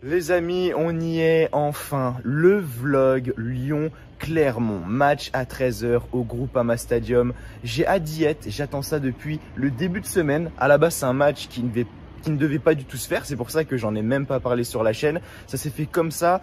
Les amis, on y est enfin, le vlog Lyon-Clermont, match à 13 h au Groupama Stadium. J'ai hâte d'y être, j'attends ça depuis le début de semaine. À la base, c'est un match qui ne devait pas du tout se faire, c'est pour ça que j'en ai même pas parlé sur la chaîne. Ça s'est fait comme ça,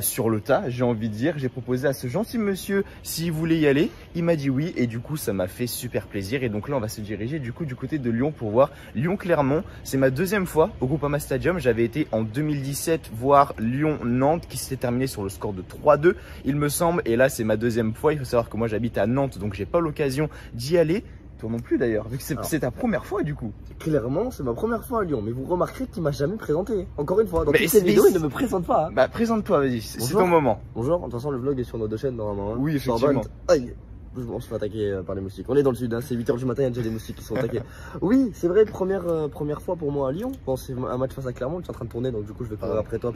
sur le tas, j'ai envie de dire. J'ai proposé à ce gentil monsieur s'il voulait y aller, il m'a dit oui et du coup ça m'a fait super plaisir. Et donc là on va se diriger du coup du côté de Lyon pour voir Lyon-Clermont. C'est ma deuxième fois au Groupama Stadium, j'avais été en 2017 voir Lyon-Nantes qui s'était terminé sur le score de 3-2 il me semble. Et là c'est ma deuxième fois, il faut savoir que moi j'habite à Nantes donc j'ai pas l'occasion d'y aller. Toi non plus d'ailleurs, vu que c'est ta première fois du coup. Clairement, c'est ma première fois à Lyon, mais vous remarquerez qu'il m'a jamais présenté. Encore une fois, dans toutes ces vidéos, il ne me présente pas. Hein. Bah présente-toi, vas-y, c'est ton moment. Bonjour, de toute façon le vlog est sur nos deux chaînes normalement. Hein. Oui, effectivement. Aïe, on se fait attaquer par les moustiques. On est dans le sud, hein. C'est 8 h du matin, il y a déjà des moustiques qui sont attaqués. Oui, c'est vrai, première fois pour moi à Lyon. Bon, c'est un match face à Clermont, je suis en train de tourner, donc du coup je vais courir après toi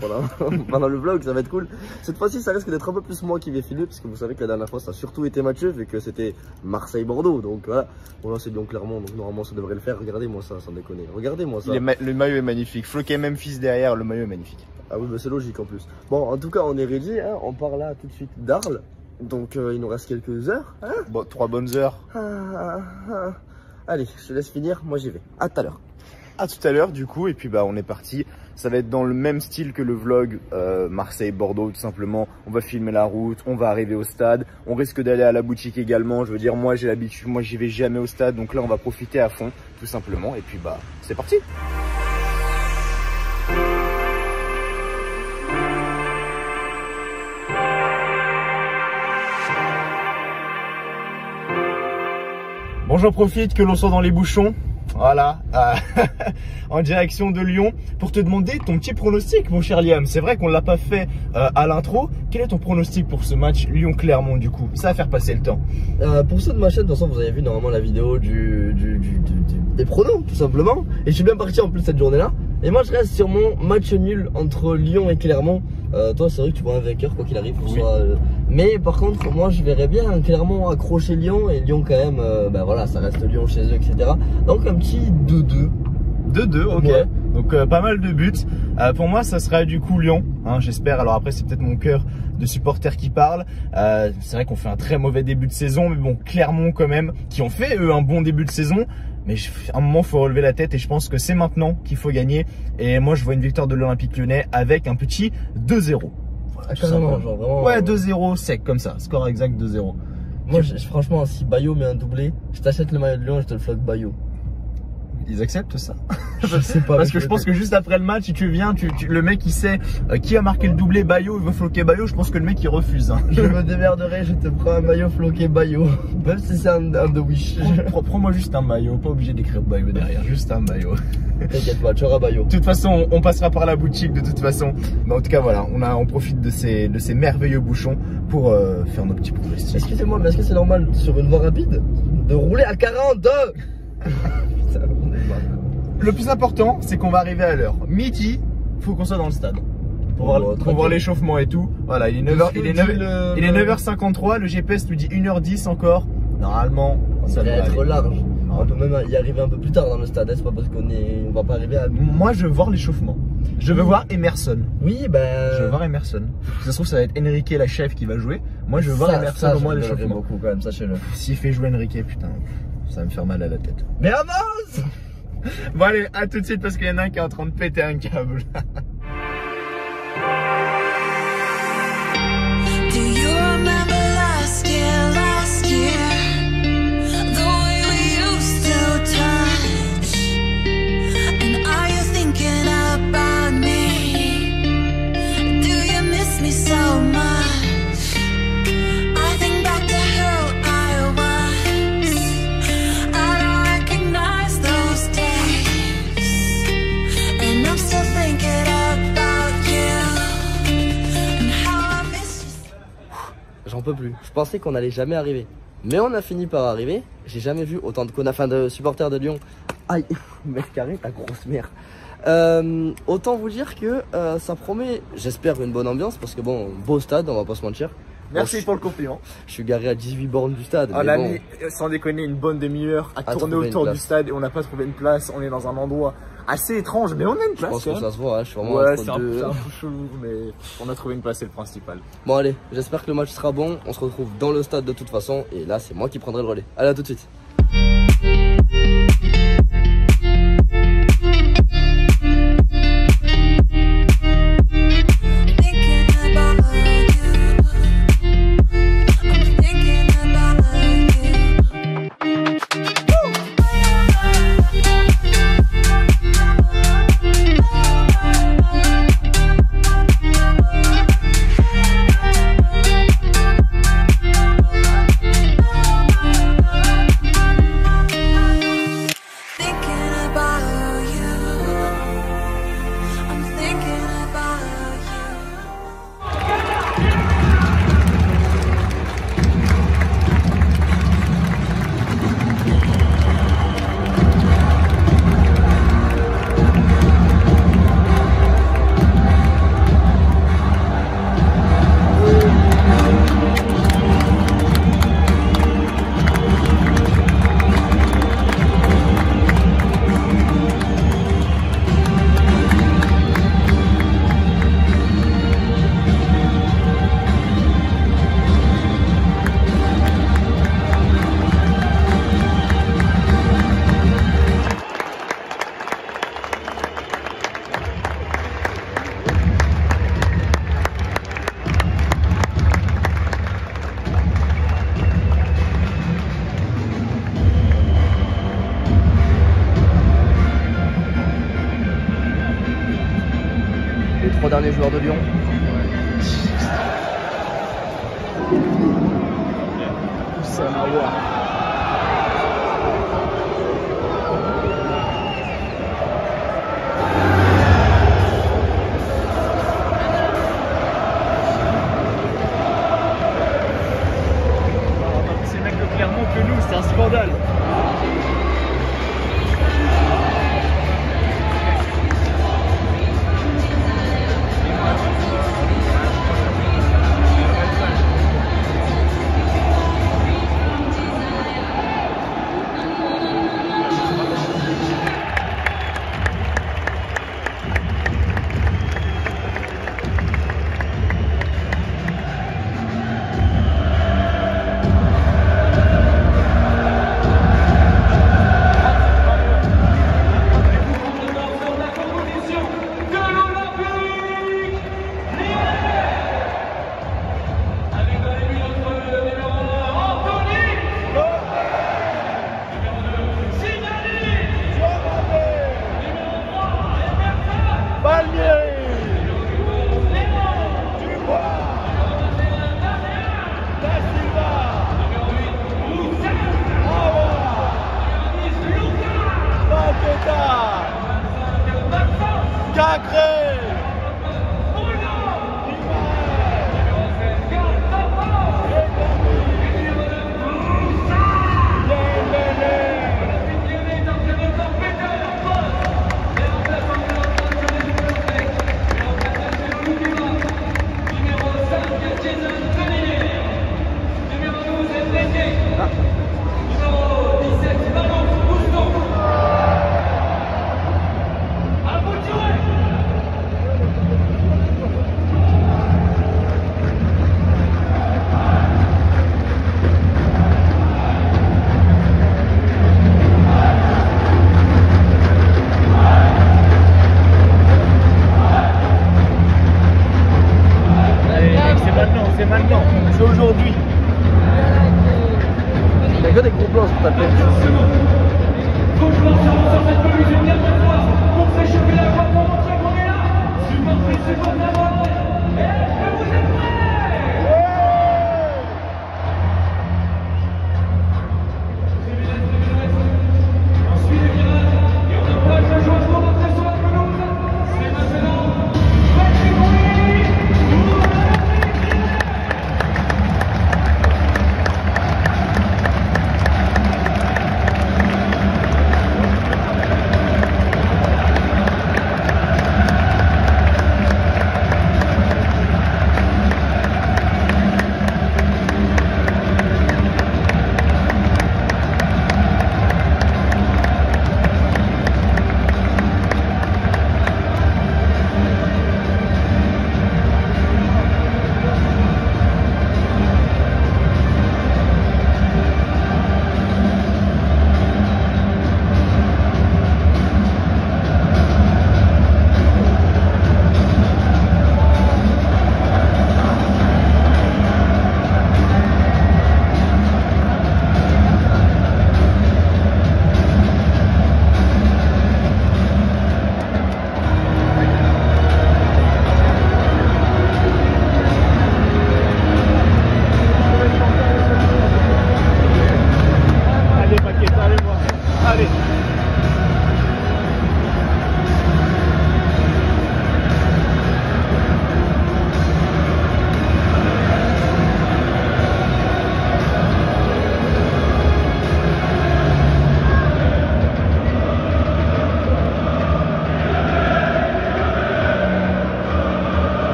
pendant le vlog, ça va être cool. Cette fois-ci, ça risque d'être un peu plus moi qui vais filmer, parce que vous savez que la dernière fois, ça a surtout été matcheux, vu que c'était Marseille-Bordeaux. Donc voilà, bon là c'est Lyon-Clermont, donc normalement ça devrait le faire. Regardez-moi ça, sans déconner. Regardez-moi ça. Le maillot est magnifique, floqué Memphis derrière, le maillot est magnifique. Ah oui, bah c'est logique en plus. Bon, en tout cas, on est ready, hein. On part là tout de suite d'Arles. Donc il nous reste quelques heures. Hein, bon, 3 bonnes heures. Allez, je te laisse finir, moi j'y vais. À tout à l'heure. À tout à l'heure du coup, et puis bah on est parti. Ça va être dans le même style que le vlog Marseille-Bordeaux tout simplement. On va filmer la route, on va arriver au stade. On risque d'aller à la boutique également. Je veux dire, moi j'ai l'habitude, moi j'y vais jamais au stade. Donc là on va profiter à fond tout simplement. Et puis bah c'est parti. Bon, j'en profite que l'on soit dans les bouchons, voilà, en direction de Lyon, pour te demander ton petit pronostic, mon cher Liam. C'est vrai qu'on ne l'a pas fait à l'intro. Quel est ton pronostic pour ce match Lyon-Clermont du coup? Ça va faire passer le temps. Pour ceux de ma chaîne, de toute façon, vous avez vu normalement la vidéo des pronos, tout simplement. Et je suis bien parti en plus cette journée-là. Et moi, je reste sur mon match nul entre Lyon et Clermont. Toi, c'est vrai que tu vois un vainqueur, quoi qu'il arrive. Oui. Mais par contre, moi, je verrais bien Clermont accrocher Lyon. Et Lyon, quand même, ben voilà, ça reste Lyon chez eux, etc. Donc, un petit 2-2. 2-2, ok. Ouais. Donc, pas mal de buts. Pour moi, ça sera du coup Lyon, hein, j'espère. Alors après, c'est peut-être mon cœur de supporter qui parle. C'est vrai qu'on fait un très mauvais début de saison. Mais bon, Clermont quand même, qui ont fait, eux, un bon début de saison. Mais à un moment, il faut relever la tête et je pense que c'est maintenant qu'il faut gagner. Et moi, je vois une victoire de l'Olympique Lyonnais avec un petit 2-0. Voilà, genre vraiment, ouais, 2-0 sec comme ça. Score exact 2-0. Moi, franchement, si Bayo met un doublé, je t'achète le maillot de Lyon et je te le flotte Bayo. Ils acceptent ça? Je sais pas. Parce que je pense que juste après le match, si tu viens, le mec il sait qui a marqué le doublé, Bayo, il veut floquer Bayo, je pense que le mec il refuse. Hein. Je me démerderai, je te prends un maillot floqué Bayo. Même si c'est un de Wish. Prends-moi juste un maillot, pas obligé d'écrire Bayo derrière, juste un maillot. T'inquiète pas, tu auras Bayo. De toute façon, on passera par la boutique de toute façon. Mais en tout cas, voilà, on profite de ces merveilleux bouchons pour faire nos petits pronostics. Excusez-moi, mais est-ce que c'est normal sur une voie rapide de rouler à 42? Le plus important, c'est qu'on va arriver à l'heure. Midi, faut qu'on soit dans le stade. Pour voir l'échauffement et tout. Voilà, il est 9h53, le GPS nous dit 1h10 encore. Normalement, ça devrait être large. On peut même y arriver un peu plus tard dans le stade, c'est pas parce qu'on va pas arriver à... Moi, je veux voir l'échauffement. Je veux voir Emerson. Oui, ben... Je veux voir Emerson. Ça se trouve, ça va être Enrique, la chef, qui va jouer. Moi, je veux voir Emerson au moins l'échauffement. Beaucoup quand même, sachez-le. S'il fait jouer Enrique, putain, ça va me faire mal à la tête. Mais avance! Bon allez, à tout de suite parce qu'il y en a un qui est en train de péter un câble. J'en peux plus. Je pensais qu'on allait jamais arriver. Mais on a fini par arriver. J'ai jamais vu autant de supporters de Lyon. Aïe, mètre carré, ta grosse mère. Autant vous dire que ça promet, j'espère, une bonne ambiance. Parce que bon, beau stade, on va pas se mentir. Merci Bon, pour le compliment. Je suis garé à 18 bornes du stade. On mais a bon, mis, sans déconner, une bonne demi-heure à tourner trouver autour une du place. stade et on n'a pas trouvé une place. On est dans un endroit assez étrange, mais on a une je place. pense quand que même. ça se voit, hein, je suis vraiment Ouais, entre c'est un deux. peu chelou, mais on a trouvé une place, c'est le principal. Bon allez, j'espère que le match sera bon. On se retrouve dans le stade de toute façon. Et là, c'est moi qui prendrai le relais. Allez, à tout de suite. Les 3 derniers joueurs de Lyon. Ça m'a voir. Ces mecs de Clermont que nous, c'est un scandale. C'est aujourd'hui. Il n'y a que des gros plans sur ta tête.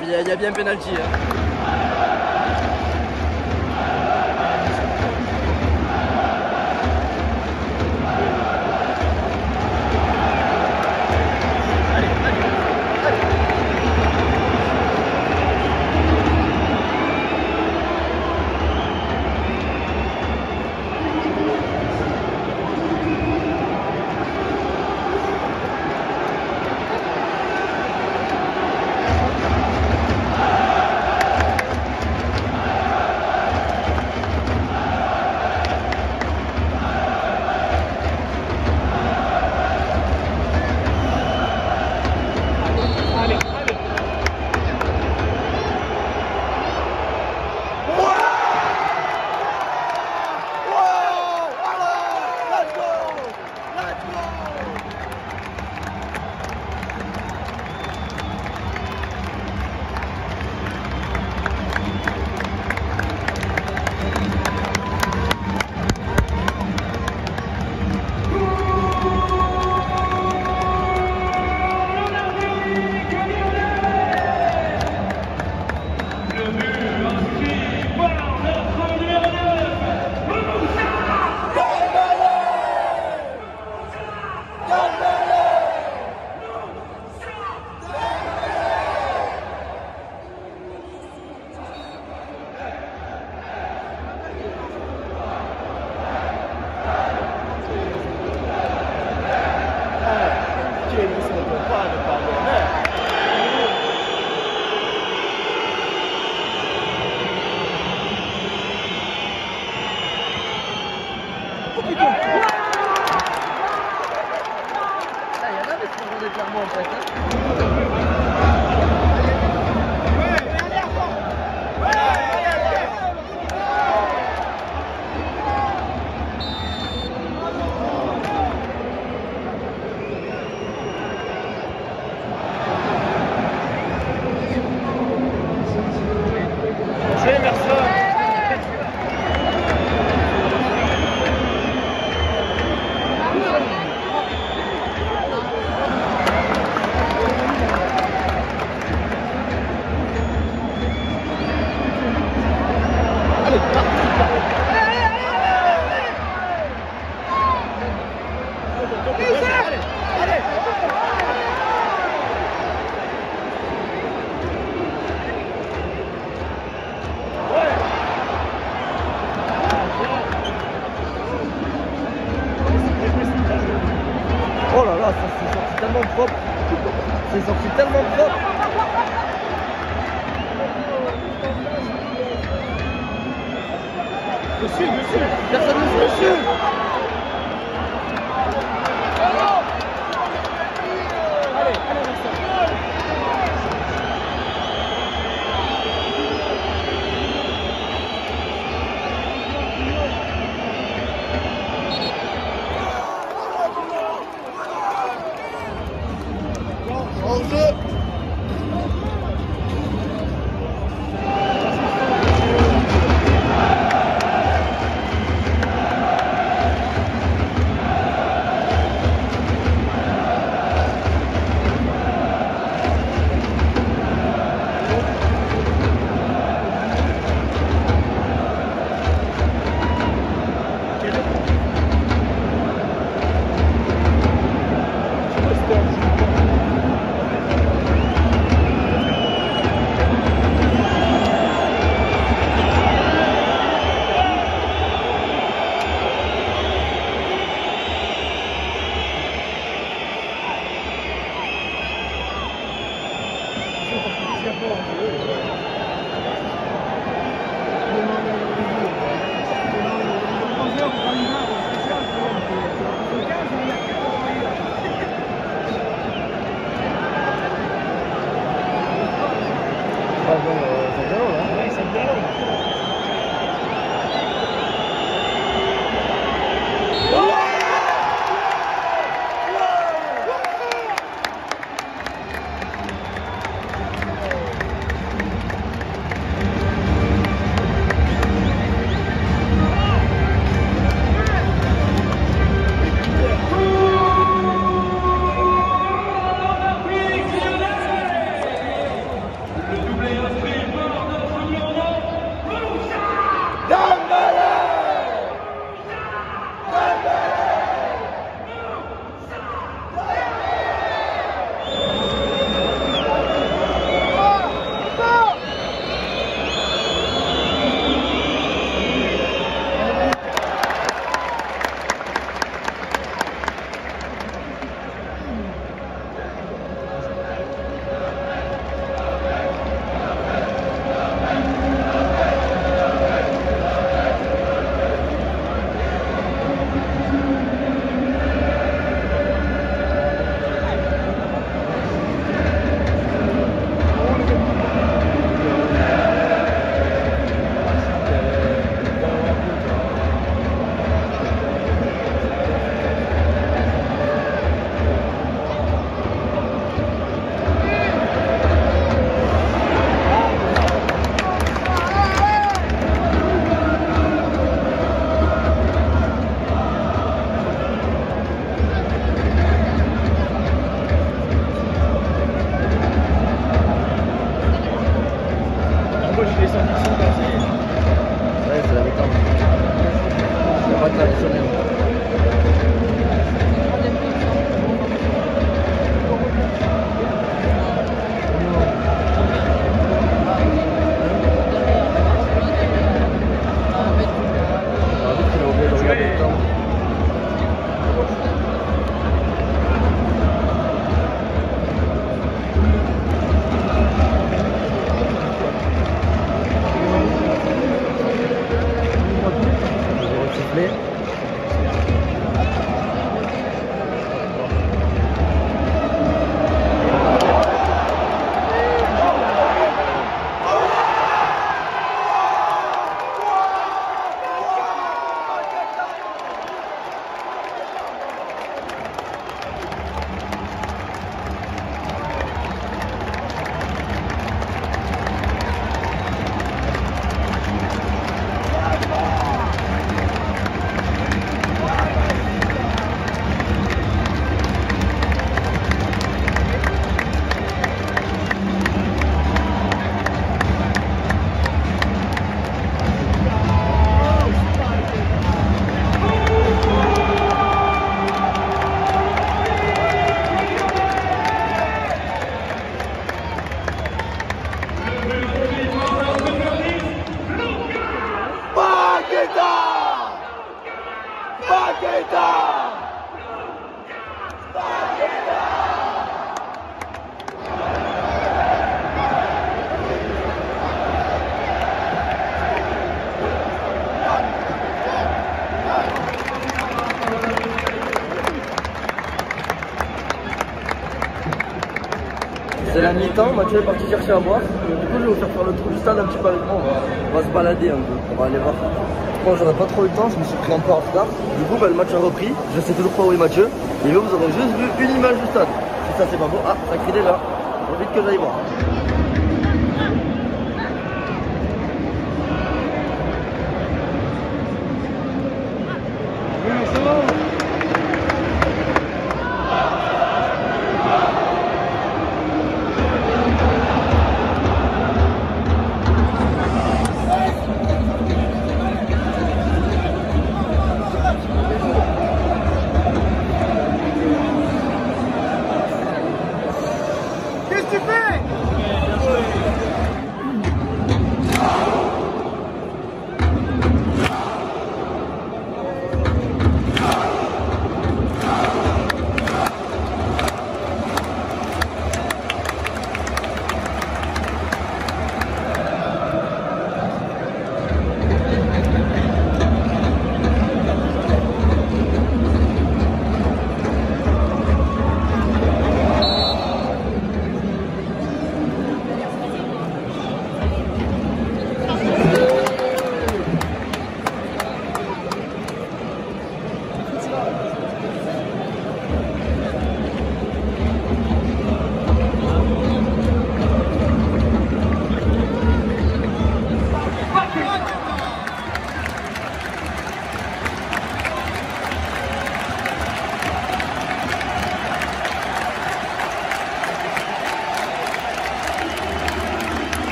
il y a bien penalty. Hein. Oh là là, ça s'est sorti tellement propre. C'est sorti tellement propre. Monsieur, personne ne se monsieur. Attends, je reviens. C'est la mi-temps, Mathieu est parti chercher à boire. Du coup, je vais vous faire le tour du stade un petit peu avec moi. On va se balader un peu, on va aller voir. Bon, j'aurais pas trop eu le temps, je me suis pris un peu en retard. Du coup, le match a repris. Je sais toujours pas où est Mathieu. Et vous aurez juste vu une image du stade. Si ça, c'est pas beau. Ah, ça crie déjà. Faut vite que j'aille voir.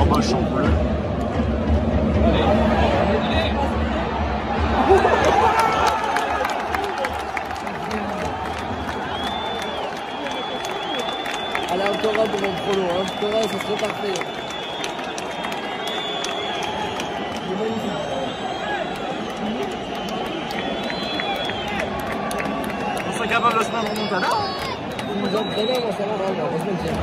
Moche en bleu. Allez, encore un pour mon prono, encore un, ça serait parfait. On serait capable de se mettre en montada. Si nous entraînons, on s'en va, on va se mentir.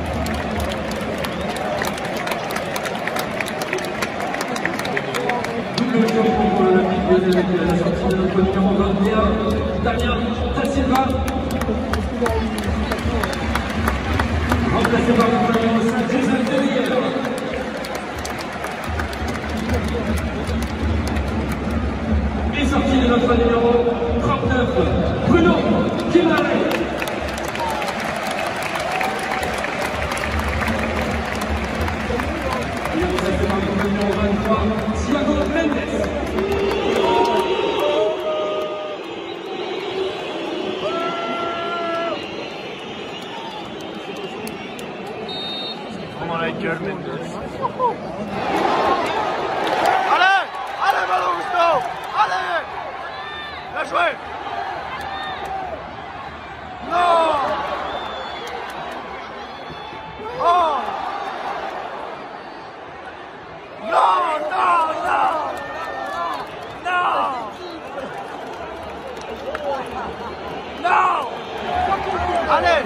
Double jeu pour le milieu de la sortie de notre numéro 21, Damien Da Silva. remplacé par le numéro 5, Jason Tellier. Et sorti de notre numéro 39, Bruno Kimare. Et remplacé par le numéro 23, Thiago Mendes. Vraiment la gueule, Mendes. Allez! Allez, Malo Gusto! Allez! Bien joué! Non! Oh! Non, non, non! Non! Non! Allez!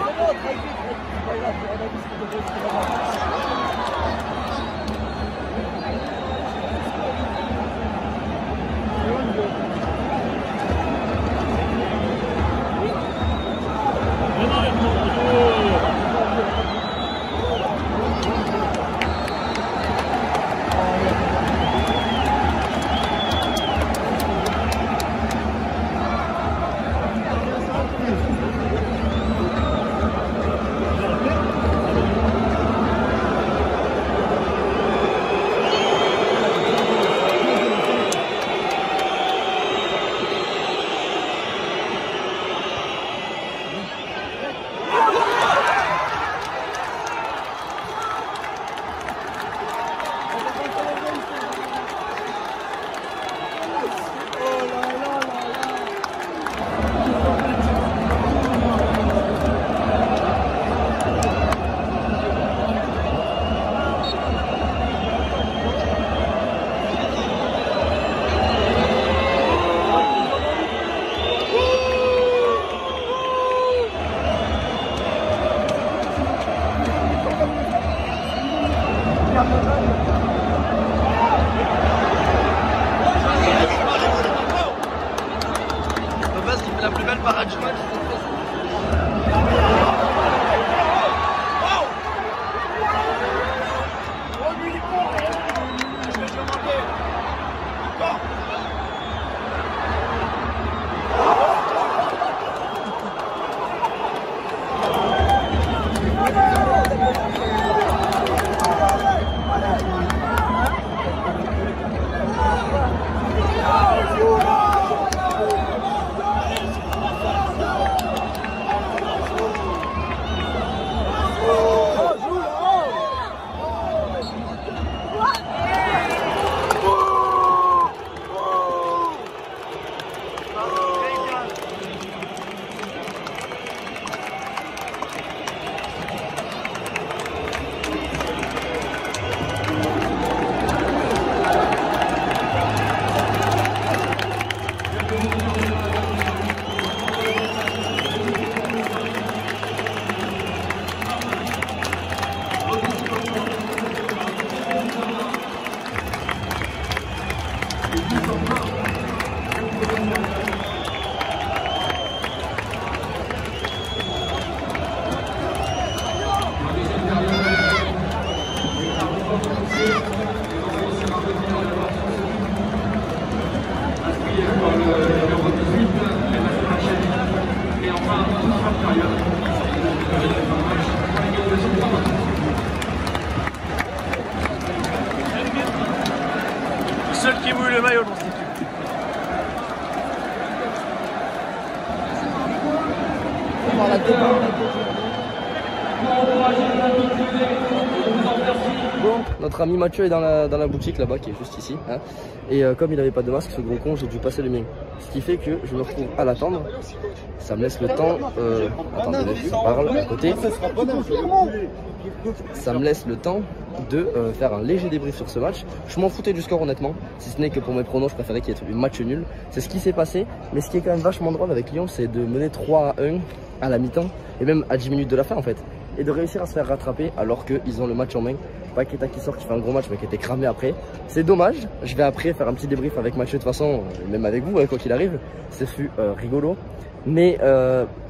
La plus belle parade du match. Seul qui mouille le maillot dans cette équipe. Bon, notre ami Mathieu est dans la boutique là-bas qui est juste ici. Hein. Et comme il n'avait pas de masque, ce gros con, j'ai dû passer le mien. Ce qui fait que je me retrouve à l'attendre. Ça me laisse le temps. Attendez, je parle à côté. Ça me laisse le temps de faire un léger débrief sur ce match. Je m'en foutais du score honnêtement, si ce n'est que pour mes pronos, je préférais qu'il y ait un match nul. C'est ce qui s'est passé, mais ce qui est quand même vachement drôle avec Lyon, c'est de mener 3-1 à la mi-temps, et même à 10 minutes de la fin en fait. Et de réussir à se faire rattraper alors qu'ils ont le match en main. Paqueta qui sort, qui fait un gros match mais qui était cramé après. C'est dommage, je vais après faire un petit débrief avec Mathieu de toute façon, même avec vous, quoi qu'il arrive. Ce fut rigolo. Mais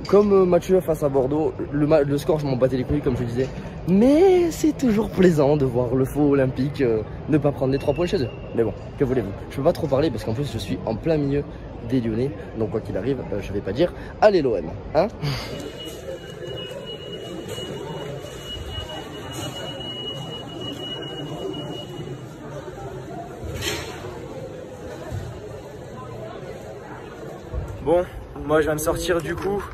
comme Mathieu face à Bordeaux, le score je m'en battais les couilles comme je disais. Mais c'est toujours plaisant de voir le faux olympique ne pas prendre les 3 points chez eux. Mais bon, que voulez-vous? Je peux pas trop parler parce qu'en plus je suis en plein milieu des Lyonnais. Donc quoi qu'il arrive, je vais pas dire allez l'OM, hein. Bon, moi je viens de sortir du coup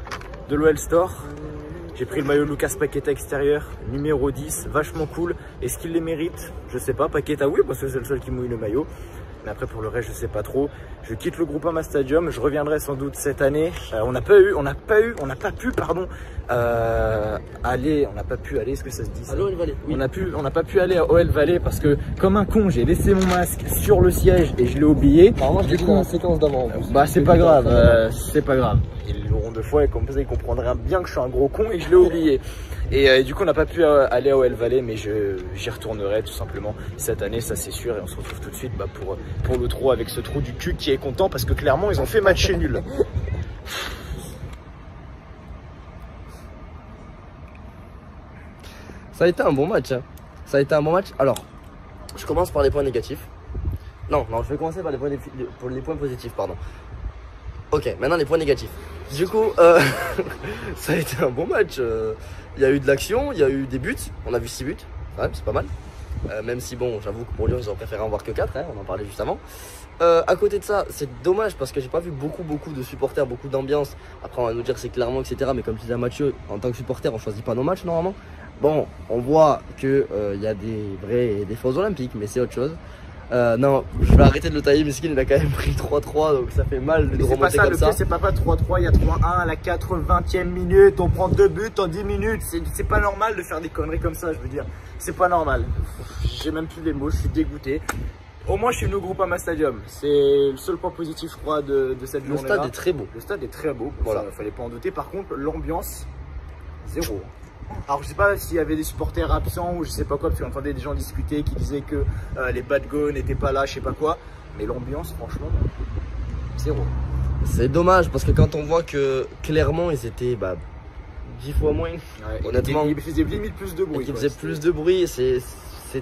de l'OL Store. J'ai pris le maillot Lucas Paqueta extérieur, numéro 10, vachement cool. Est-ce qu'il les mérite? Je sais pas. Paqueta oui, parce que c'est le seul qui mouille le maillot. Mais après pour le reste je sais pas trop. Je quitte le Groupama Stadium, je reviendrai sans doute cette année. On n'a pas pu aller, est-ce que ça se dit ça? OL Valley, oui. On n'a pas pu aller à OL Valley parce que comme un con j'ai laissé mon masque sur le siège et je l'ai oublié. Apparemment je l'ai en séquence d'avant. Bah c'est pas grave, c'est pas grave. Ils l'auront 2 fois et comme ça ils comprendront bien que je suis un gros con et que je l'ai oublié. Et du coup on n'a pas pu aller à OL Valley, mais j'y retournerai tout simplement cette année, ça c'est sûr. Et on se retrouve tout de suite pour le trou avec ce trou du cul qui est content parce que clairement ils ont fait match nul. Ça a été un bon match, hein. Ça a été un bon match. Alors, je commence par les points négatifs. Non, je vais commencer par les points positifs, pardon. Ok, maintenant les points négatifs. Du coup, ça a été un bon match. Il y a eu de l'action, il y a eu des buts. On a vu 6 buts, ouais, c'est pas mal. Même si bon, j'avoue que pour Lyon, ils auraient préféré en voir que 4, hein, on en parlait juste avant. À côté de ça, c'est dommage parce que j'ai pas vu beaucoup de supporters, beaucoup d'ambiance. Après, on va nous dire que c'est clairement, etc. Mais comme tu disais à Mathieu, en tant que supporter, on choisit pas nos matchs normalement. Bon, on voit que y a des vrais et des faux olympiques, mais c'est autre chose. Non, je vais arrêter de le tailler, Miskin, il a quand même pris 3-3, donc ça fait mal de remonter comme ça. C'est pas 3-3, il y a 3-1 à la 80e minute, on prend 2 buts en 10 minutes. C'est pas normal de faire des conneries comme ça, je veux dire. C'est pas normal. J'ai même plus les mots, je suis dégoûté. Au moins, je suis venu au Groupama Stadium. C'est le seul point positif, je crois, de cette journée-là. Le stade est très beau. Le stade est très beau, voilà. Ça, fallait pas en douter. Par contre, l'ambiance, 0. Alors je sais pas s'il y avait des supporters absents ou je sais pas quoi, parce qu'on entendait des gens discuter qui disaient que les bad go n'étaient pas là, je sais pas quoi. Mais l'ambiance, franchement, 0. C'est dommage parce que quand on voit que clairement ils étaient 10 fois moins, ouais, honnêtement, ils faisaient limite plus de bruit. Ils faisaient plus de bruit, c'est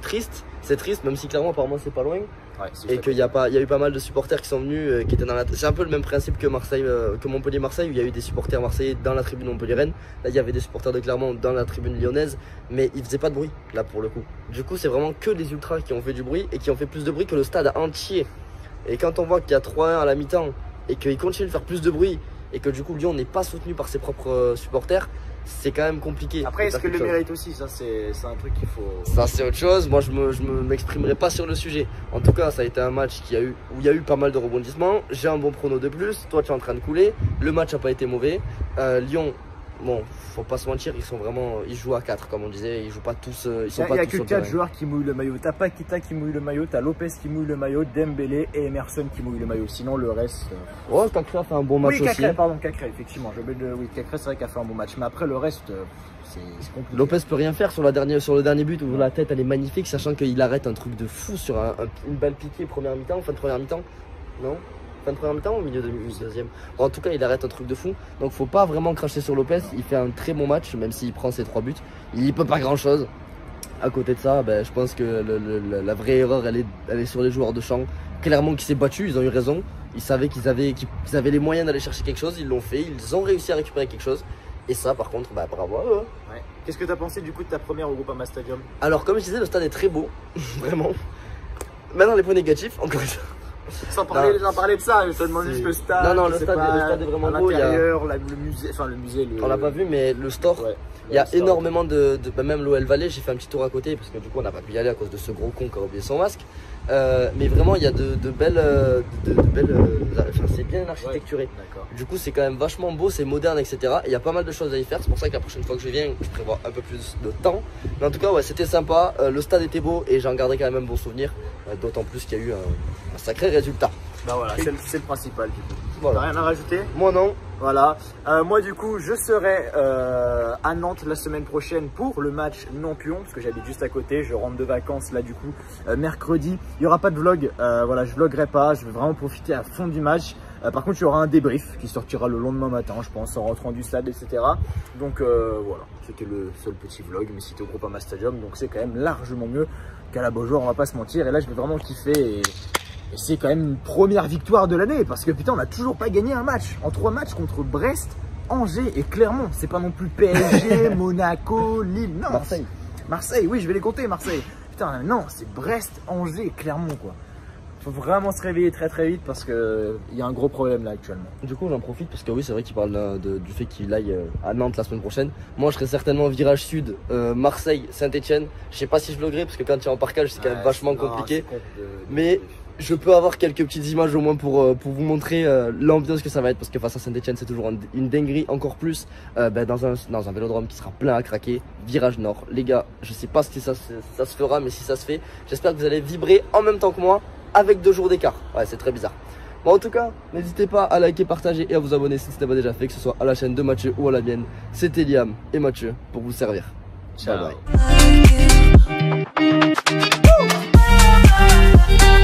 triste. C'est triste, même si clairement apparemment c'est pas loin. Ouais, et qu'il y a eu pas mal de supporters qui sont venus, qui étaient dans la. C'est un peu le même principe que Marseille, que Montpellier-Marseille, où il y a eu des supporters marseillais dans la tribune montpelliéraine. Là, il y avait des supporters de Clermont dans la tribune lyonnaise, mais ils faisaient pas de bruit, là pour le coup. Du coup, c'est vraiment que les ultras qui ont fait du bruit et qui ont fait plus de bruit que le stade entier. Et quand on voit qu'il y a 3-1 à la mi-temps et qu'ils continuent de faire plus de bruit et que du coup Lyon n'est pas soutenu par ses propres supporters, c'est quand même compliqué. Après, est-ce que le mérite aussi? Ça, c'est un truc qu'il faut. Ça, c'est autre chose. Moi, je m'exprimerai pas sur le sujet. En tout cas, ça a été un match où il y a eu pas mal de rebondissements. J'ai un bon prono de plus. Toi, tu es en train de couler. Le match n'a pas été mauvais. Lyon, bon, faut pas se mentir, ils jouent à 4, comme on disait. Ils jouent pas tous. Ils sont pas tous. Il y a que 4 joueurs qui mouillent le maillot. T'as Paqueta qui mouille le maillot, t'as Lopez qui mouille le maillot, Dembélé et Emerson qui mouillent le maillot. Sinon, le reste. Oh, Cacré a fait un bon match aussi. Cacré, effectivement. Cacré, c'est vrai qu'il a fait un bon match. Mais après, le reste, c'est compliqué. Lopez peut rien faire sur le dernier but où la tête elle est magnifique, sachant qu'il arrête un truc de fou sur une balle piquée première mi-temps, fin de première mi-temps. Non? Fin de première mi-temps ou au milieu de deuxième? En tout cas, il arrête un truc de fou. Donc, faut pas vraiment cracher sur Lopez. Il fait un très bon match, même s'il prend ses 3 buts. Il peut pas grand-chose. À côté de ça, je pense que la vraie erreur, elle est sur les joueurs de champ. Clairement, qui s'est battu, ils ont eu raison. Ils savaient qu'ils avaient les moyens d'aller chercher quelque chose. Ils l'ont fait. Ils ont réussi à récupérer quelque chose. Et ça, par contre, bravo à eux. Ouais. Qu'est-ce que tu as pensé du coup de ta première au Groupama Stadium? Alors, comme je disais, le stade est très beau. Vraiment. Maintenant, les points négatifs, encore une fois. Sans parler de ça, je te demande juste le stade. Non, le stade est vraiment beau. L'intérieur, le musée, on l'a pas vu, mais le store, ouais, il y a énormément même l'OL Valley, j'ai fait un petit tour à côté parce que du coup on n'a pas pu y aller à cause de ce gros con qui a oublié son masque. Mais vraiment, il y a de belles. Enfin, c'est bien architecturé. Ouais, du coup, c'est quand même vachement beau, c'est moderne, etc. Et il y a pas mal de choses à y faire. C'est pour ça que la prochaine fois que je viens, je prévois un peu plus de temps. Mais en tout cas, ouais, c'était sympa. Le stade était beau et j'en gardais quand même un bon souvenir. D'autant plus qu'il y a eu un sacré résultat. Bah voilà, c'est le principal du coup. Voilà. T'as rien à rajouter? Moi non. Voilà. Moi du coup, je serai à Nantes la semaine prochaine pour le match Nantes-Lyon parce que j'habite juste à côté. Je rentre de vacances là du coup mercredi. Il n'y aura pas de vlog. Voilà, je vloguerai pas. Je vais vraiment profiter à fond du match. Par contre, il y aura un débrief qui sortira le lendemain matin, je pense, en rentrant du stade, etc. Donc voilà, c'était le seul petit vlog, mais c'était au Groupama Stadium, donc c'est quand même largement mieux qu'à la Beaujoire, on va pas se mentir. Et là, je vais vraiment kiffer. Et c'est quand même une première victoire de l'année, parce que putain, on n'a toujours pas gagné un match. En 3 matchs contre Brest, Angers et Clermont. C'est pas non plus PSG, Monaco, Lille, non. Marseille. Marseille, oui, je vais les compter, Marseille. Putain, non, c'est Brest, Angers et Clermont, quoi. Faut vraiment se réveiller très très vite parce qu'il y a un gros problème là actuellement. Du coup, j'en profite parce que oui, c'est vrai qu'il parle du fait qu'il aille à Nantes la semaine prochaine. Moi, je serai certainement au virage sud, Marseille, Saint-Etienne. Je sais pas si je vloggerai parce que quand tu es en parkage, c'est quand même vachement compliqué. Mais je peux avoir quelques petites images au moins pour vous montrer l'ambiance que ça va être, parce que face à Saint-Etienne, c'est toujours une dinguerie, encore plus dans un vélodrome qui sera plein à craquer. Virage nord, les gars, je sais pas si ça se fera, mais si ça se fait, j'espère que vous allez vibrer en même temps que moi, avec 2 jours d'écart. Ouais, c'est très bizarre. Bon, en tout cas, n'hésitez pas à liker, partager et à vous abonner si ce n'est pas déjà fait, que ce soit à la chaîne de Mathieu ou à la mienne. C'était Liam et Mathieu pour vous servir. Ciao. Bye bye.